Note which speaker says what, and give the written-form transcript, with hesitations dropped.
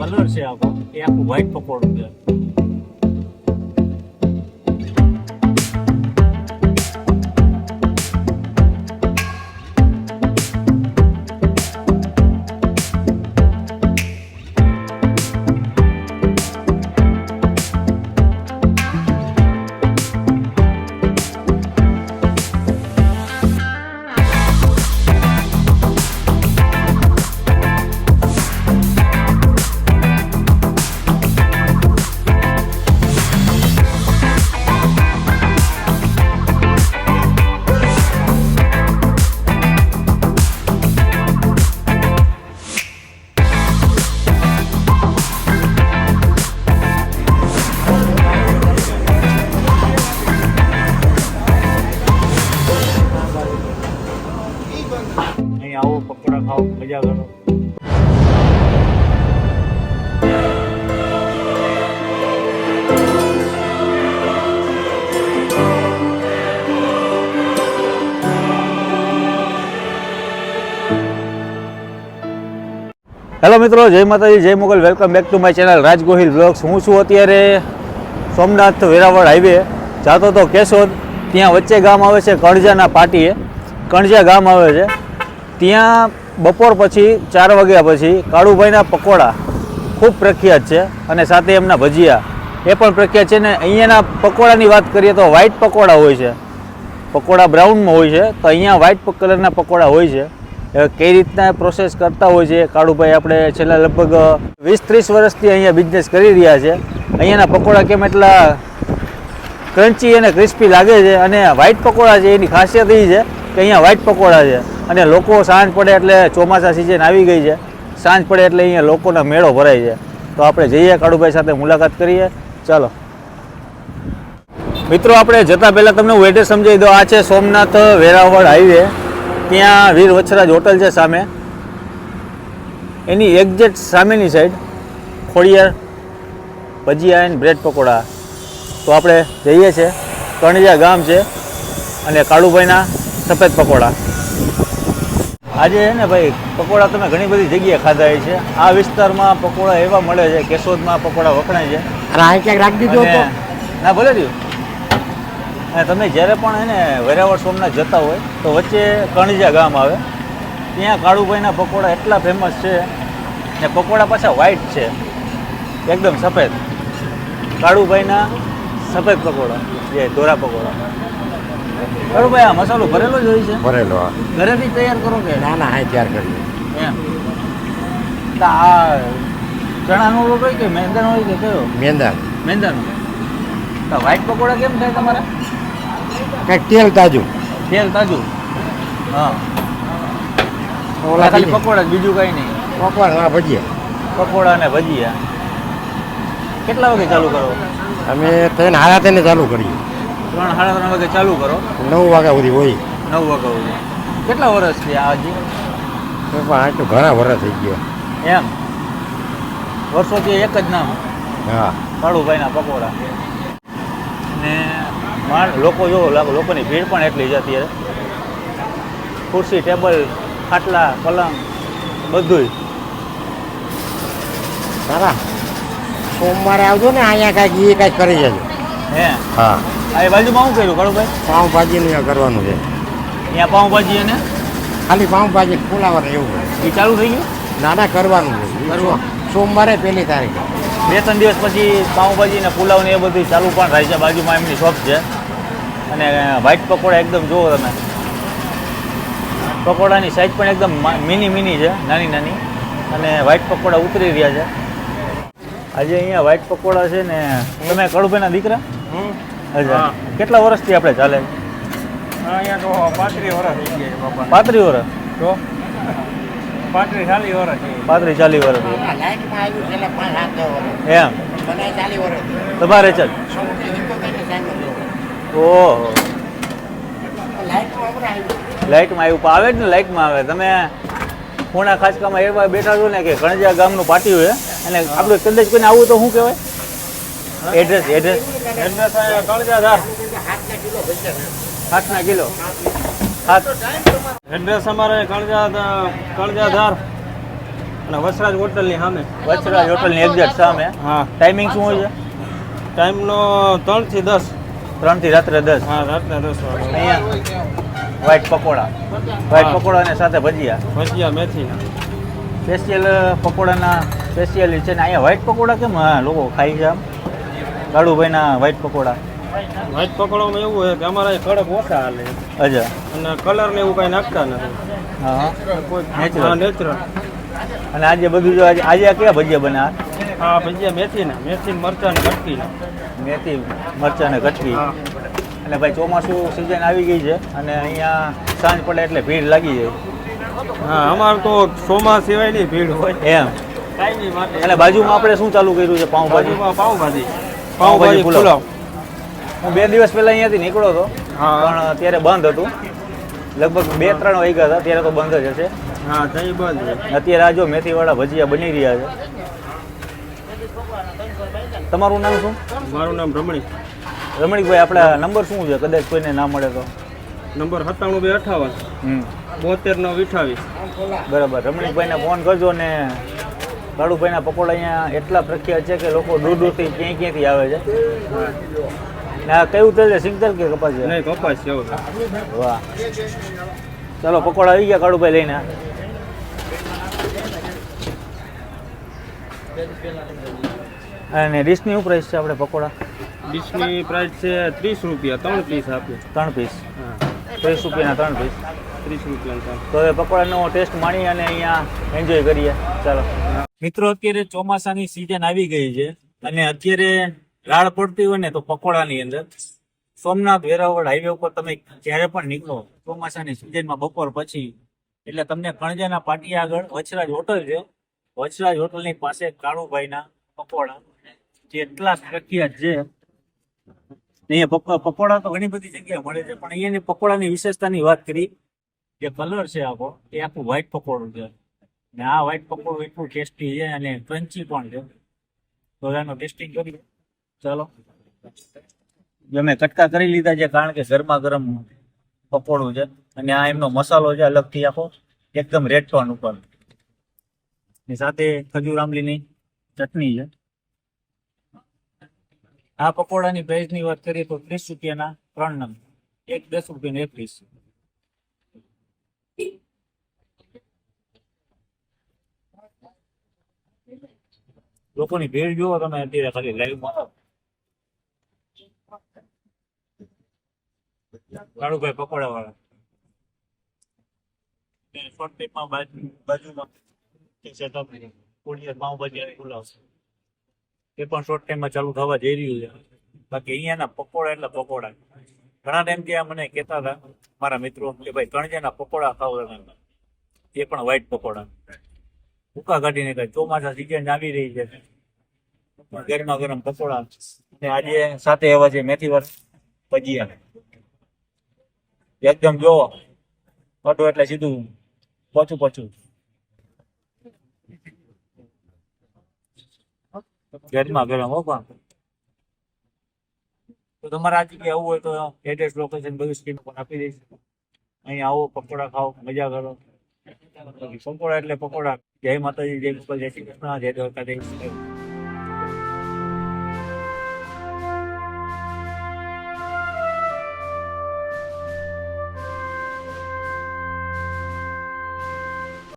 Speaker 1: Colour છે આખો એ આખું વ્હાઈટ પકોડું છે. આવો પકોડા ખાઓ, મજા કરો.
Speaker 2: હેલો મિત્રો, જય માતાજી, જય Mogal. Welcome back to my channel Raj Gohil blogs. હું છું અત્યારે સોમનાથ વેરાવળ હાઈવે જાતો તો કેશોદ. ત્યાં વચ્ચે ગામ આવે છે કણજાના પાટીએ, કણજા ગામ આવે છે. ત્યાં બપોર પછી 4 વાગ્યા પછી કાળુભાઈના પકોડા ખૂબ પ્રખ્યાત છે અને સાથે એમના ભજીયા એ પણ પ્રખ્યાત છે. ને અહીંયાના પકોડાની વાત કરીએ તો વ્હાઈટ પકોડા હોય છે, પકોડા બ્રાઉનમાં હોય છે, તો અહીંયા વ્હાઈટ કલરના પકોડા હોય છે. કઈ રીતના પ્રોસેસ કરતા હોય છે કાળુભાઈ, આપણે છેલ્લા લગભગ 20-30 વર્ષથી અહીંયા બિઝનેસ કરી રહ્યા છે. અહીંયાના પકોડા કેમ એટલા ક્રન્ચી અને ક્રિસ્પી લાગે છે, અને વ્હાઈટ પકોડા છે એની ખાસિયત એ છે કે અહીંયા વ્હાઈટ પકોડા છે અને લોકો સાંજ પડે એટલે ચોમાસા સિઝન આવી ગઈ છે, સાંજ પડે એટલે અહીંયા લોકોના મેળો ભરાય છે. તો આપણે જઈએ કાળુભાઈ સાથે મુલાકાત કરીએ, ચાલો મિત્રો. આપણે જતાં પહેલાં તમને હું એડ્રેસ સમજાવી દઉં. આ છે સોમનાથ વેરાવળ હાઈવે, ત્યાં વીર વછરાજ હોટલ છે સામે, એની એક્ઝેક્ટ સામેની side Khodiyar bhajiya and bread pakoda. તો આપણે જઈએ છીએ, કણજા ગામ છે અને કાળુભાઈના સફેદ પકોડા. આજે છે ને ભાઈ, પકોડા તમે ઘણી બધી જગ્યાએ ખાધા હોય છે. આ વિસ્તારમાં પકોડા એવા મળે છે, કેશોદમાં પકોડા વખણાય છે. ના ભલે રહ્યું. અને તમે જ્યારે પણ એને વેરાવળ સોમનાથ જતા હોય તો વચ્ચે કણજા ગામ આવે, ત્યાં કાળુભાઈના પકોડા એટલા ફેમસ છે ને પકોડા પાછા વ્હાઈટ છે, એકદમ સફેદ. કાળુભાઈના સફેદ પકોડા, જે ધોરા પકોડા. કાળુભાઈ, આ મસાલો ભરેલો જ હોય છે?
Speaker 3: ભરેલો.
Speaker 2: ઘરેથી તૈયાર કરો કે?
Speaker 3: ના ના, હા તૈયાર કરીએ
Speaker 2: એમ. તો આ ચણાનો લોટ હોય કે મેંદાનો હોય કે કયો? મેંદાનો. તો વ્હાઈટ પકોડા કેમ થાય તમારે?
Speaker 3: કંઈક તેલ તાજું.
Speaker 2: તેલ તાજું. હા.
Speaker 3: ઓલા
Speaker 2: ખાલી પકોડા જ, બીજું કાંઈ નહીં?
Speaker 3: પકોડા ભજીયા.
Speaker 2: પકોડા અને ભજીયા. કેટલા વાગે ચાલુ કરો?
Speaker 3: અમે 3:30 ચાલુ કરીએ.
Speaker 2: 3-3:30 વાગે ચાલુ કરો?
Speaker 3: 9 વાગ્યા સુધી હોય.
Speaker 2: 9 વાગ્યા સુધી. કેટલા વર્ષ છે આ હજી?
Speaker 3: પણ આ તો ઘણા વર્ષ થઈ ગયા.
Speaker 2: એમ વર્ષોથી એક જ નામ,
Speaker 3: હા,
Speaker 2: કાળુભાઈના પકોડા. ને લોકો જો લોકોની ભીડ પણ એટલી જ અત્યારે. ખુરશી, ટેબલ, ખાટલા, પલંગ બધુંય.
Speaker 3: સારા. સોમવારે આવજો ને, અહીંયા કાંઈક એ કાંઈક કરી જજો.
Speaker 2: હે?
Speaker 3: હા.
Speaker 2: આ એ બાજુમાં શું કર્યું કાળુભાઈ?
Speaker 3: પાઉંભાજીનું કરવાનું છે.
Speaker 2: અહીંયા પાઉંભાજી અને
Speaker 3: ખાલી પાઉંભાજી ફુલાવર એવું
Speaker 2: એ ચાલુ થઈ ગયું?
Speaker 3: નાના કરવાનું છે. સોમવારે 1 તારીખે.
Speaker 2: 2-3 દિવસ પછી પાઉંભાજી ને પુલાવ ને એ બધું ચાલુ પણ થાય છે. બાજુમાં એમની શોપ છે. અને વ્હાઈટ પકોડા એકદમ જુઓ તમે, પકોડાની સાઈઝ પણ એકદમ મિની છે, નાની. અને વ્હાઈટ પકોડા ઉતરી રહ્યા છે આજે. અહીંયા વ્હાઈટ પકોડા છે ને. તમે કાળુભાઈના દીકરા? અચ્છા. કેટલા વર્ષથી આપણે ચાલે?
Speaker 1: અહીંયા તો 35 વર્ષ થઈ ગયા.
Speaker 2: 35 વર્ષ? તો
Speaker 1: 35-40 વર્ષ.
Speaker 2: 35-40 વર્ષ.
Speaker 3: લાઈટમાં આવ્યું છેલ્લા 5-7 વર્ષ.
Speaker 2: એમ?
Speaker 3: મને 40 વર્ષ.
Speaker 2: તમારે છે? ઓહો. લાઇટમાં આવ્યું આવે જ ને, લાઇટમાં આવે. તમે ખૂણા ખાચકામાં એવા બેઠા છો ને કે કણજા ગામનું પાટિયું છે, અને આપણે કદાચ કોઈને આવું તો શું કહેવાય? Address
Speaker 1: કણજાધાર
Speaker 2: 7 kilo.
Speaker 1: એડ્રેસ અમારે કણજાધાર અને વસરાજ હોટલની સામે.
Speaker 2: વચરાજ હોટલની એક્ઝેક્ટ સામે.
Speaker 1: હા.
Speaker 2: ટાઈમિંગ શું હોય છે?
Speaker 1: ટાઈમનો 3 થી 10.
Speaker 2: 3 થી રાત્રે 10.
Speaker 1: હા, રાતના 10 વાગે.
Speaker 2: અહીંયા વ્હાઈટ પકોડા. વ્હાઈટ પકોડા અને સાથે ભજીયા.
Speaker 1: ભજીયા મેથીના.
Speaker 2: સ્પેશિયલ પકોડાના સ્પેશિયલ છે ને અહીંયા વ્હાઈટ પકોડા કેમ લોકો ખાય છે આમ? કાળુભાઈના વ્હાઈટ પકોડા.
Speaker 1: વ્હાઈટ પકોડામાં એવું હોય કે અમારા અહીં કડક ઓછા હાલે
Speaker 2: અચ્છા.
Speaker 1: અને કલર ને એવું કાંઈ નાખતા નથી.
Speaker 2: હા હા.
Speaker 1: કોઈ
Speaker 2: Natural.
Speaker 1: નેચરલ.
Speaker 2: અને આજે બધું જો આજે આ કેવા ભજીયા બન્યા?
Speaker 1: હા, ભજીયા મેથીના. મેથી મરચાં ને કટકીના.
Speaker 2: મેથી મરચાં અને કટકી.
Speaker 1: હા.
Speaker 2: અને ભાઈ ચોમાસું સિઝન આવી ગઈ છે અને અહીંયા સાંજ પડે એટલે ભીડ લાગી જાય.
Speaker 1: હા, અમારે તો સોમા સિવાયની ભીડ હોય.
Speaker 2: એમ.
Speaker 1: કાંઈ માટે.
Speaker 2: અને બાજુમાં આપણે શું ચાલુ કર્યું છે? પાઉંભાજી.
Speaker 1: બાજુમાં પાઉંભાજી.
Speaker 2: પાઉંભાજી
Speaker 1: પાઉંભાજી
Speaker 2: પુલાવ.
Speaker 1: પુલાવ.
Speaker 2: હું 2 દિવસ પહેલા અહીંયાથી નીકળ્યો હતો
Speaker 1: હા.
Speaker 2: પણ ત્યારે બંધ હતું. લગભગ 2-3 વાગ્યા હતા ત્યારે તો બંધ જ હશે.
Speaker 1: હા, દહીં બંધ છે.
Speaker 2: અત્યારે આ જો મેથીવાળા ભજીયા બની રહ્યા છે. તમારું નામ શું?
Speaker 1: મારું નામ રમણી.
Speaker 2: રમણીકભાઈ, આપણા નંબર શું છે કદાચ કોઈને ના મળે તો?
Speaker 1: નંબર 97
Speaker 2: હમ
Speaker 1: 259 28.
Speaker 2: બરાબર. રમણીકભાઈને ફોન કરજો ને કાળુભાઈના પકોડા અહીંયા એટલા પ્રખ્યાત છે કે લોકો દૂર દૂરથી ક્યાંયથી આવે છે. ને આ કયું તેલ છે? સિંગતેલ કે કપાસ છે?
Speaker 1: નહીં, કપાસ છે. એવું.
Speaker 2: વાહ. ચાલો પકોડા આવી ગયા કાળુભાઈ લઈને. અને ડીશની શું પ્રાઇસ છે આપણે પકોડા?
Speaker 1: ડીશની પ્રાઇસ છે 30 રૂપિયા. 3 પીસ આપીએ.
Speaker 2: 3 પીસ.
Speaker 1: હા,
Speaker 2: 30 રૂપિયાના 3 પીસ.
Speaker 1: 30 રૂપિયા.
Speaker 2: તો હવે પકોડાનો ટેસ્ટ માણી અને અહીંયા એન્જોય કરીએ. ચાલો મિત્રો, અત્યારે ચોમાસાની સિઝન આવી ગઈ છે અને અત્યારે રાડ પડતી હોય ને તો પકોડાની અંદર સોમનાથ વેરાવળ હાઈવે ઉપર તમે જ્યારે પણ નીકળો ચોમાસાની સિઝનમાં બપોર પછી એટલે તમને કણજાના પાટિયા આગળ વચરાજ હોટલ છે. વચરાજ હોટલની પાસે કાળુભાઈના પકોડા જે એટલા પ્રખ્યાત છે. અહીંયા પકોડા તો ઘણી બધી જગ્યાએ મળે છે પણ અહીંયાની પકોડાની વિશેષતાની વાત કરી જે કલર છે આખો એ આખું વ્હાઈટ પકોડું છે. ને આ વ્હાઈટ પકોડું એટલું ટેસ્ટી છે અને ક્રન્ચી પણ છે. તો એનો ટેસ્ટિંગ કરીએ. ચાલો. જો મેં કટકા કરી લીધા છે કારણ કે ગરમા ગરમ પકોડું છે અને આ એમનો મસાલો છે અલગથી આખો એકદમ રેડ ટોન ઉપર. ની સાથે ખજૂર આંબલીની ચટણી છે. આ પકોડાની પ્રાઇસની વાત કરીએ તો 30 રૂપિયાના 3 નંગ. એક 10 રૂપિયાનું 1 પીસ. લોકોની ભીડ જુઓ તમે અત્યારે ખાલી લાઈવમાં. કાળુભાઈ પકોડા વાળા શોર્ટ ટાઈમમાં બાજુમાં પાઉંભાજી પુલાવ એ પણ શોર્ટ ટાઈમમાં ચાલુ થવા જઈ રહ્યું છે. બાકી અહીંયાના પકોડા એટલે પકોડા. ઘણા ટાઈમથી આ મને કહેતા હતા મારા મિત્રો કે ભાઈ કણજાના પકોડા ખાવ તમે. એ પણ વ્હાઈટ પકોડા ભૂકા કાઢીને કઈ ચોમાસા સિઝન આવી રહી છે ગરમા ગરમ પકોડા. આજે સાથે એવા છે મેથીવાળા ભજીયા. એકદમ જોવો ઓટો એટલે સીધું પોચું ગરમા ગરમ. હો પણ તો તમારે આ જગ્યાએ આવવું હોય તો એડ્રેસ લોકેશન બધું સ્ક્રીન પર આપી દઈશ. અહીંયા આવો પકોડા ખાઓ મજા કરો. પકોડા એટલે પકોડા. જય માતાજી, જય ગોપાલ, જય શ્રી કૃષ્ણ, જય દ્વારકાધીશ.